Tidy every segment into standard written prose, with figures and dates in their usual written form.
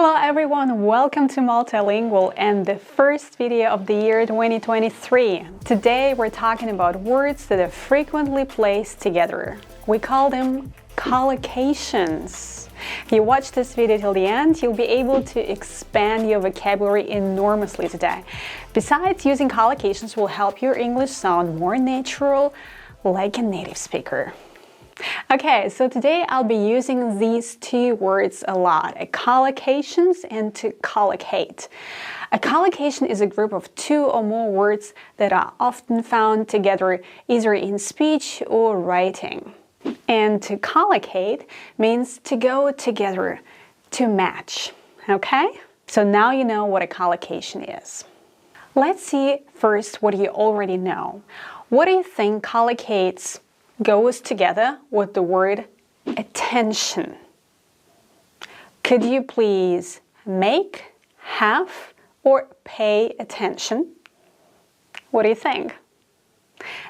Hello everyone, welcome to Multilingual and the first video of the year 2023. Today we're talking about words that are frequently placed together. We call them collocations. If you watch this video till the end, you'll be able to expand your vocabulary enormously today. Besides, using collocations will help your English sound more natural, like a native speaker. Okay, so today I'll be using these two words a lot, collocations and to collocate. A collocation is a group of two or more words that are often found together either in speech or writing. And to collocate means to go together, to match, okay? So now you know what a collocation is. Let's see first what you already know. What do you think collocates goes together with the word attention? Could you please make, have, or pay attention? What do you think?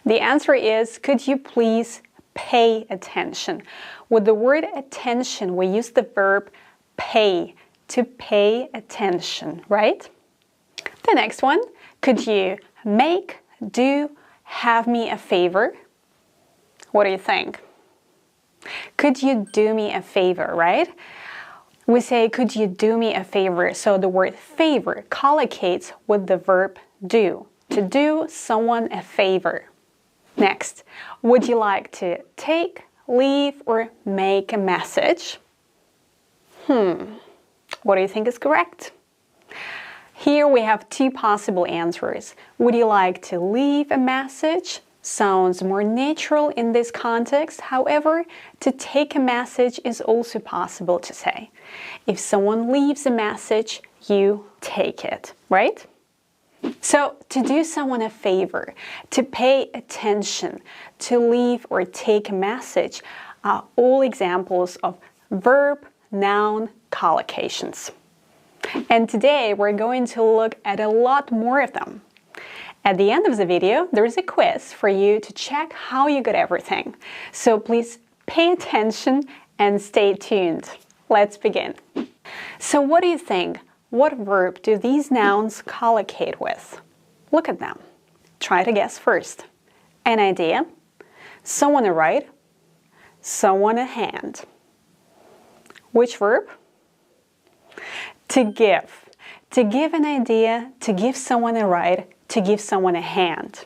The answer is, could you please pay attention? With the word attention, we use the verb pay, to pay attention, right? The next one, could you make, do, have me a favor? What do you think? Could you do me a favor, right? We say, could you do me a favor? So the word favor collocates with the verb do, to do someone a favor. Next, would you like to take, leave, or make a message? What do you think is correct? Here we have two possible answers. Would you like to leave a message? Sounds more natural in this context. However, to take a message is also possible to say. If someone leaves a message, you take it, right? So, to do someone a favor, to pay attention, to leave or take a message are all examples of verb-noun collocations. And today we're going to look at a lot more of them. At the end of the video, there is a quiz for you to check how you got everything. So please pay attention and stay tuned. Let's begin. So what do you think? What verb do these nouns collocate with? Look at them. Try to guess first. An idea, someone a right, someone a hand. Which verb? To give. To give an idea, to give someone a right, to give someone a hand.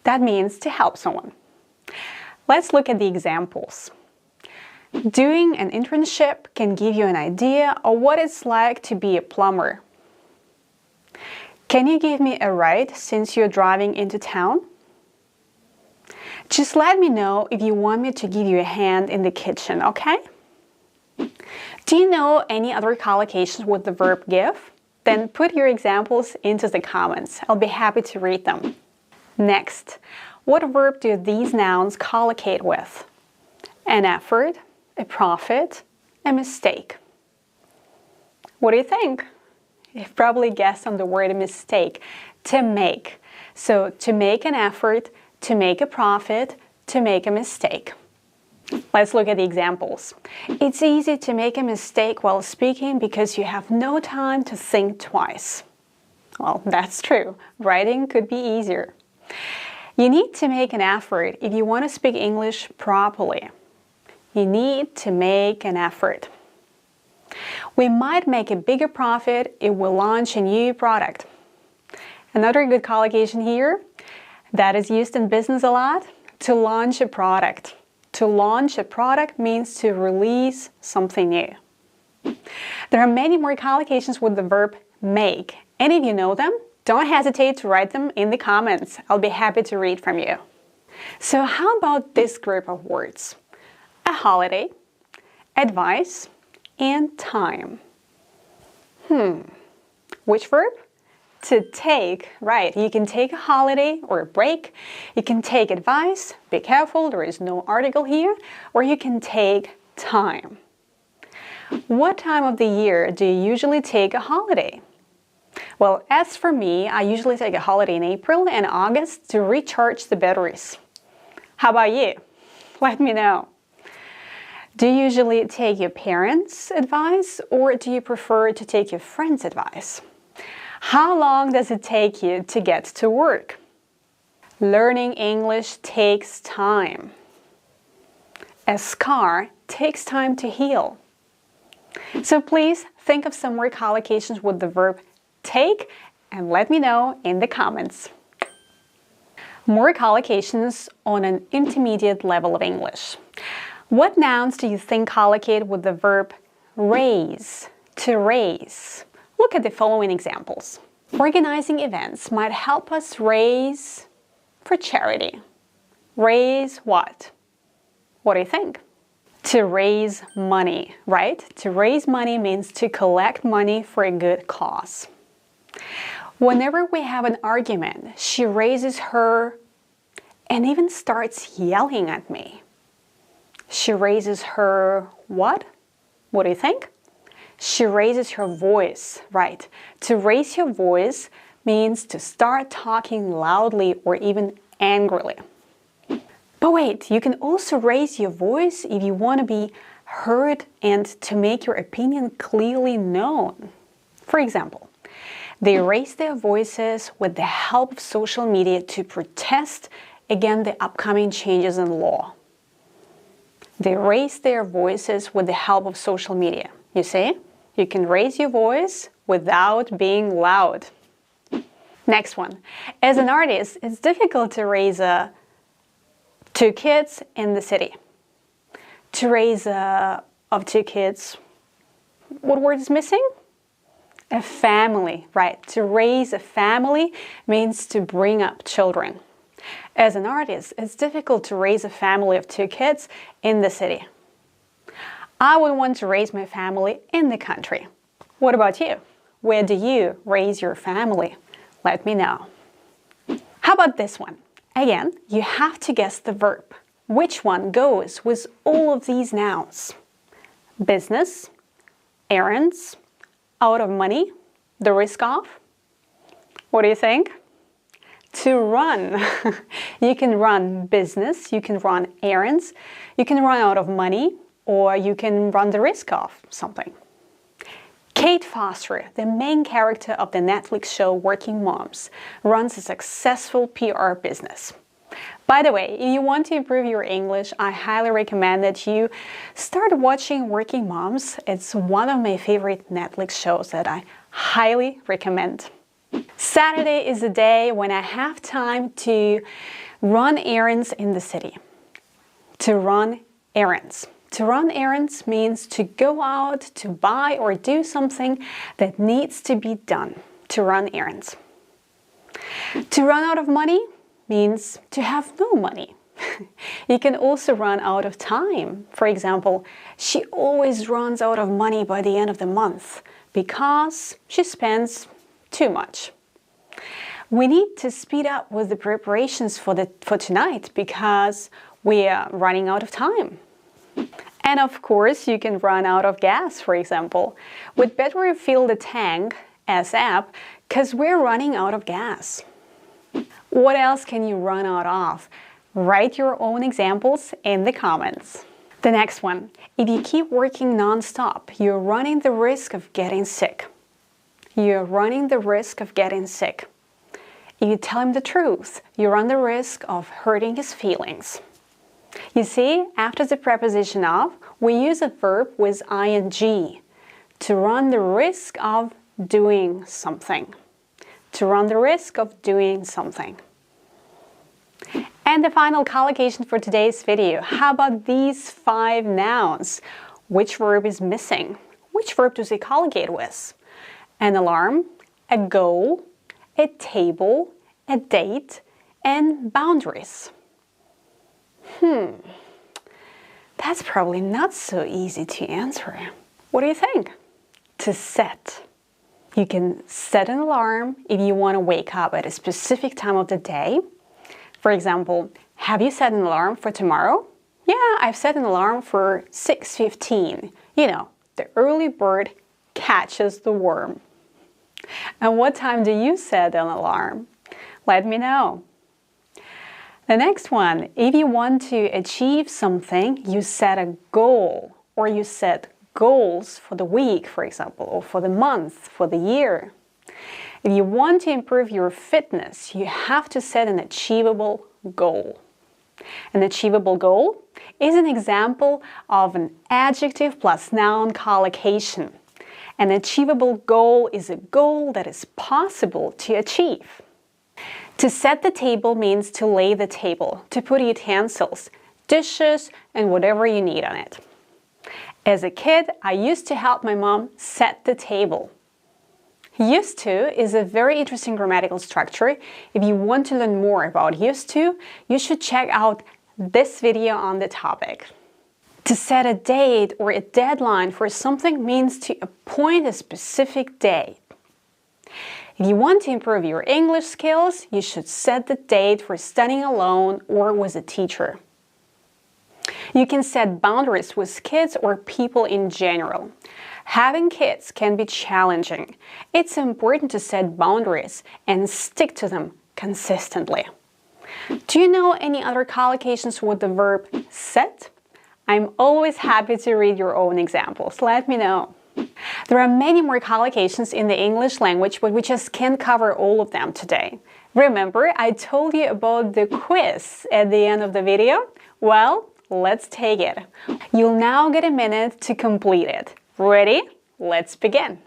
That means to help someone. Let's look at the examples. Doing an internship can give you an idea of what it's like to be a plumber. Can you give me a ride since you're driving into town? Just let me know if you want me to give you a hand in the kitchen, okay? Do you know any other collocations with the verb give? Then put your examples into the comments. I'll be happy to read them. Next, what verb do these nouns collocate with? An effort, a profit, a mistake. What do you think? You've probably guessed on the word mistake, to make. So to make an effort, to make a profit, to make a mistake. Let's look at the examples. It's easy to make a mistake while speaking because you have no time to think twice. Well, that's true. Writing could be easier. You need to make an effort if you want to speak English properly. You need to make an effort. We might make a bigger profit if we launch a new product. Another good collocation here that is used in business a lot, to launch a product. To launch a product means to release something new. There are many more collocations with the verb make. And if you know them, don't hesitate to write them in the comments. I'll be happy to read from you. So how about this group of words? A holiday, advice, and time. Which verb? To take, right. You can take a holiday or a break. You can take advice. Be careful, there is no article here. Or you can take time. What time of the year do you usually take a holiday? Well, as for me, I usually take a holiday in April and August to recharge the batteries. How about you? Let me know. Do you usually take your parents' advice or do you prefer to take your friends' advice? How long does it take you to get to work? Learning English takes time. A scar takes time to heal. So please think of some more collocations with the verb take and let me know in the comments. More collocations on an intermediate level of English. What nouns do you think collocate with the verb raise, to raise? Look at the following examples. Organizing events might help us raise for charity. Raise what? What do you think? To raise money, right? To raise money means to collect money for a good cause. Whenever we have an argument, she raises her and even starts yelling at me. She raises her what? What do you think? She raises her voice, right? To raise your voice means to start talking loudly or even angrily. But wait, you can also raise your voice if you want to be heard and to make your opinion clearly known. For example, they raise their voices with the help of social media to protest against the upcoming changes in law. They raise their voices with the help of social media. You see? You can raise your voice without being loud. Next one. As an artist, it's difficult to raise two kids in the city. To raise of two kids, what word is missing? A family, right? To raise a family means to bring up children. As an artist, it's difficult to raise a family of two kids in the city. I would want to raise my family in the country. What about you? Where do you raise your family? Let me know. How about this one? Again, you have to guess the verb. Which one goes with all of these nouns? Business, errands, out of money, the risk of? What do you think? To run. You can run business, you can run errands, you can run out of money, or you can run the risk of something. Kate Foster, the main character of the Netflix show Working Moms, runs a successful PR business. By the way, if you want to improve your English, I highly recommend that you start watching Working Moms. It's one of my favorite Netflix shows that I highly recommend. Saturday is the day when I have time to run errands in the city. To run errands. To run errands means to go out to buy or do something that needs to be done. To run errands. To run out of money means to have no money. You can also run out of time. For example, she always runs out of money by the end of the month because she spends too much. We need to speed up with the preparations for tonight because we are running out of time. And of course, you can run out of gas, for example. We'd better fill the tank ASAP because we're running out of gas. What else can you run out of? Write your own examples in the comments. The next one. If you keep working non-stop, you're running the risk of getting sick. You're running the risk of getting sick. If you tell him the truth, you run the risk of hurting his feelings. You see, after the preposition of, we use a verb with ing, to run the risk of doing something. To run the risk of doing something. And the final collocation for today's video. How about these 5 nouns? Which verb is missing? Which verb does it collocate with? An alarm, a goal, a table, a date, and boundaries. That's probably not so easy to answer. What do you think? To set. You can set an alarm if you want to wake up at a specific time of the day. For example, have you set an alarm for tomorrow? Yeah, I've set an alarm for 6:15. You know, the early bird catches the worm. And what time do you set an alarm? Let me know. The next one, if you want to achieve something, you set a goal, or you set goals for the week, for example, or for the month, for the year. If you want to improve your fitness, you have to set an achievable goal. An achievable goal is an example of an adjective plus noun collocation. An achievable goal is a goal that is possible to achieve. To set the table means to lay the table, to put utensils, dishes, and whatever you need on it. As a kid, I used to help my mom set the table. Used to is a very interesting grammatical structure. If you want to learn more about used to, you should check out this video on the topic. To set a date or a deadline for something means to appoint a specific date. If you want to improve your English skills, you should set the date for studying alone or with a teacher. You can set boundaries with kids or people in general. Having kids can be challenging. It's important to set boundaries and stick to them consistently. Do you know any other collocations with the verb set? I'm always happy to read your own examples. Let me know. There are many more collocations in the English language, but we just can't cover all of them today. Remember, I told you about the quiz at the end of the video? Well, let's take it. You'll now get a minute to complete it. Ready? Let's begin.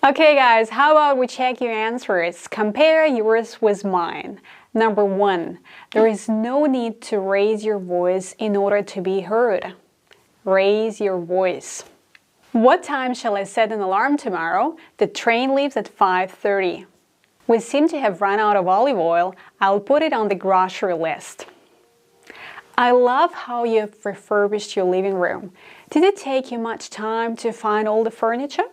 Okay guys, how about we check your answers? Compare yours with mine. Number 1, there is no need to raise your voice in order to be heard. Raise your voice. What time shall I set an alarm tomorrow? The train leaves at 5:30. We seem to have run out of olive oil. I'll put it on the grocery list. I love how you've refurbished your living room. Did it take you much time to find all the furniture?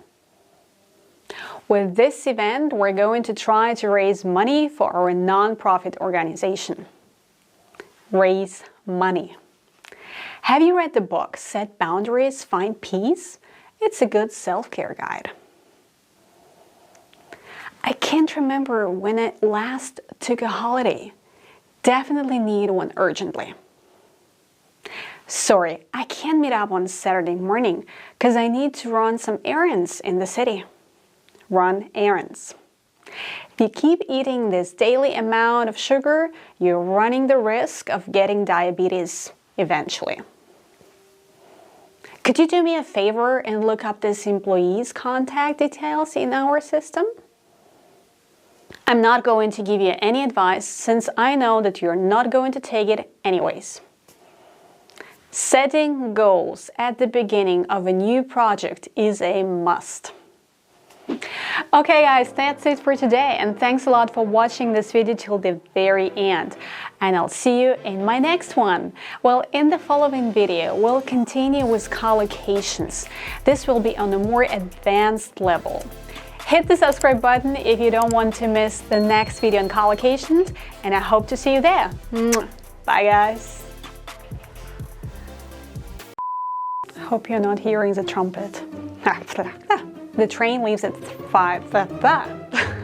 With this event, we're going to try to raise money for our non-profit organization. Raise money. Have you read the book, Set Boundaries, Find Peace? It's a good self-care guide. I can't remember when I last took a holiday. Definitely need one urgently. Sorry, I can't meet up on Saturday morning because I need to run some errands in the city. Run errands. If you keep eating this daily amount of sugar, you're running the risk of getting diabetes eventually. Could you do me a favor and look up this employee's contact details in our system? I'm not going to give you any advice since I know that you're not going to take it anyways. Setting goals at the beginning of a new project is a must. Okay guys, that's it for today, and thanks a lot for watching this video till the very end. And I'll see you in my next one. Well, in the following video, we'll continue with collocations. This will be on a more advanced level. Hit the subscribe button if you don't want to miss the next video on collocations, and I hope to see you there. Bye guys. Hope you're not hearing the trumpet. The train leaves at 5.